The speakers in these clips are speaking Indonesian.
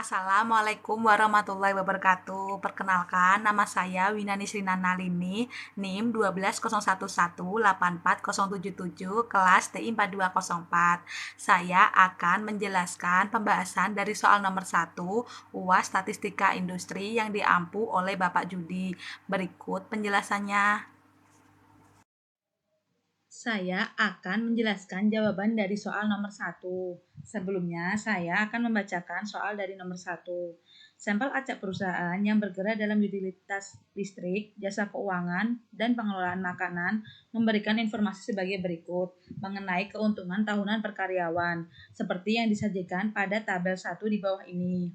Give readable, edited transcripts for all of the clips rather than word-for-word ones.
Assalamualaikum warahmatullahi wabarakatuh. Perkenalkan, nama saya Winani Srinanalini, NIM 12011840077, kelas TI 4204. Saya akan menjelaskan pembahasan dari soal nomor 1, UAS Statistika Industri yang diampu oleh Bapak Judi. Berikut penjelasannya. Saya akan menjelaskan jawaban dari soal nomor 1. Sebelumnya, saya akan membacakan soal dari nomor 1. Sampel acak perusahaan yang bergerak dalam utilitas listrik, jasa keuangan, dan pengelolaan makanan memberikan informasi sebagai berikut mengenai keuntungan tahunan per karyawan, seperti yang disajikan pada tabel 1 di bawah ini.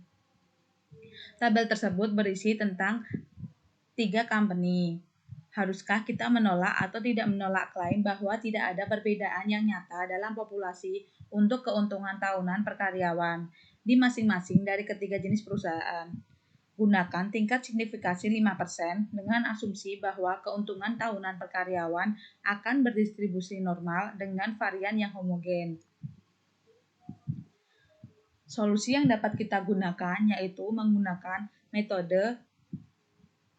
Tabel tersebut berisi tentang 3 company. Haruskah kita menolak atau tidak menolak klaim bahwa tidak ada perbedaan yang nyata dalam populasi untuk keuntungan tahunan per karyawan di masing-masing dari ketiga jenis perusahaan? Gunakan tingkat signifikasi 5% dengan asumsi bahwa keuntungan tahunan per karyawan akan berdistribusi normal dengan varian yang homogen. Solusi yang dapat kita gunakan yaitu menggunakan metode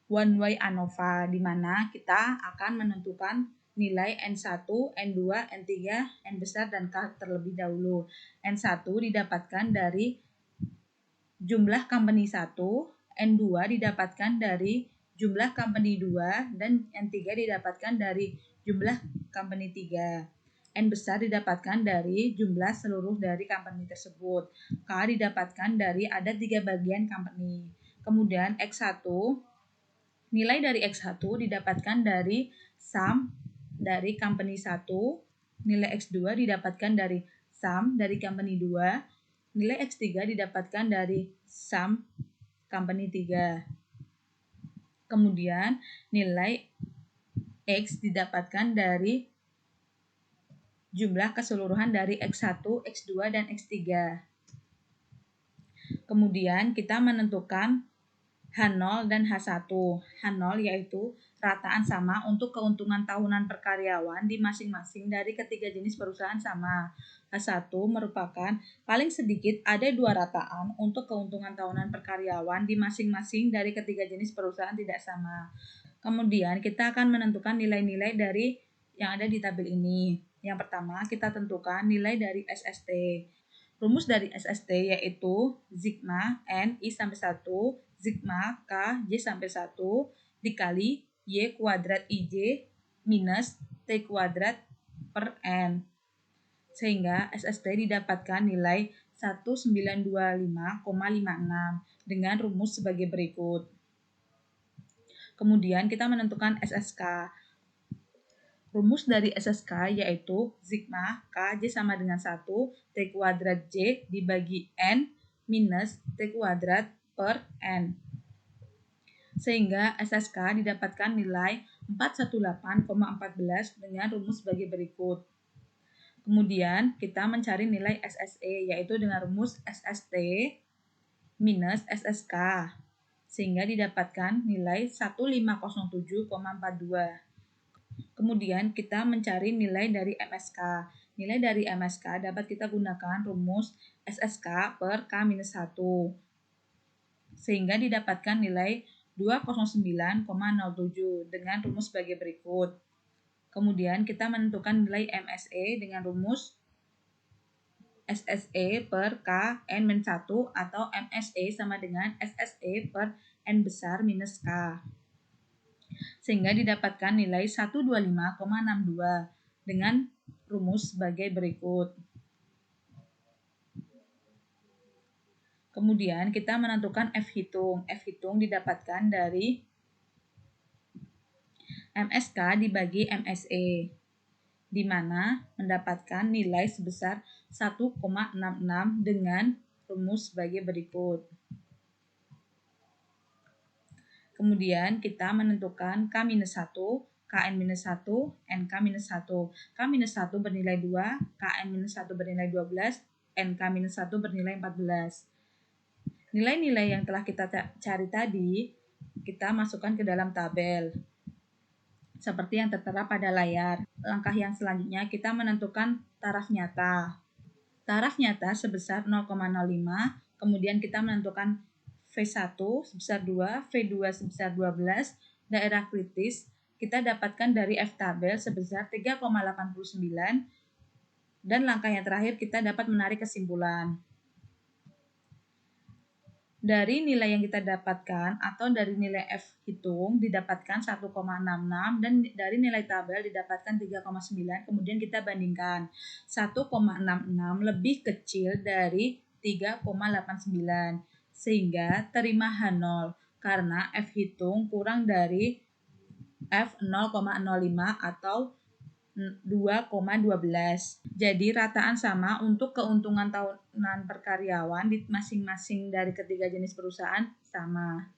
one way ANOVA, di mana kita akan menentukan nilai N1, N2, N3, N besar, dan K terlebih dahulu. N1 didapatkan dari jumlah company 1, N2 didapatkan dari jumlah company 2, dan N3 didapatkan dari jumlah company 3. N besar didapatkan dari jumlah seluruh dari company tersebut. K didapatkan dari ada 3 bagian company. Kemudian X1, nilai dari X1 didapatkan dari sum dari company 1, nilai X2 didapatkan dari sum dari company 2, nilai X3 didapatkan dari sum company 3. Kemudian nilai X didapatkan dari jumlah keseluruhan dari X1, X2, dan X3. Kemudian kita menentukan H0 dan H1. H0 yaitu rataan sama untuk keuntungan tahunan per karyawan di masing-masing dari ketiga jenis perusahaan sama. H1 merupakan paling sedikit ada 2 rataan untuk keuntungan tahunan per karyawan di masing-masing dari ketiga jenis perusahaan tidak sama. Kemudian kita akan menentukan nilai-nilai dari yang ada di tabel ini. Yang pertama kita tentukan nilai dari SST. Rumus dari SST yaitu sigma N I sampai 1, sigma K J sampai 1 dikali Y kuadrat IJ minus T kuadrat per N. Sehingga SST didapatkan nilai 1925,56 dengan rumus sebagai berikut. Kemudian kita menentukan SSK. Rumus dari SSK yaitu sigma K J sama dengan 1, T kuadrat J dibagi N minus T kuadrat per N. Sehingga SSK didapatkan nilai 418,14 dengan rumus sebagai berikut. Kemudian kita mencari nilai SSE yaitu dengan rumus SST minus SSK. Sehingga didapatkan nilai 1507,42. Kemudian kita mencari nilai dari MSK. Nilai dari MSK dapat kita gunakan rumus SSK per K-1. Sehingga didapatkan nilai 209,07 dengan rumus sebagai berikut. Kemudian kita menentukan nilai MSE dengan rumus SSE per K N-1 atau MSE sama dengan SSE per N besar minus K. Sehingga didapatkan nilai 125,62 dengan rumus sebagai berikut. Kemudian kita menentukan F hitung. F hitung didapatkan dari MSK dibagi MSE, di mana mendapatkan nilai sebesar 1,66 dengan rumus sebagai berikut. Kemudian kita menentukan K-1, KN-1, NK-1. K-1 bernilai 2, KN-1 bernilai 12, NK-1 bernilai 14. Nilai-nilai yang telah kita cari tadi, kita masukkan ke dalam tabel. Seperti yang tertera pada layar. Langkah yang selanjutnya kita menentukan taraf nyata. Taraf nyata sebesar 0,05 Kemudian kita menentukan V1 sebesar 2, V2 sebesar 12, daerah kritis kita dapatkan dari F tabel sebesar 3,89, dan langkah yang terakhir kita dapat menarik kesimpulan. Dari nilai yang kita dapatkan atau dari nilai F hitung didapatkan 1,66 dan dari nilai tabel didapatkan 3,9. Kemudian kita bandingkan 1,66 lebih kecil dari 3,89 sehingga terima H0 karena F hitung kurang dari F 0,05 atau 2,12. Jadi rataan sama untuk keuntungan tahunan per karyawan di masing-masing dari ketiga jenis perusahaan sama.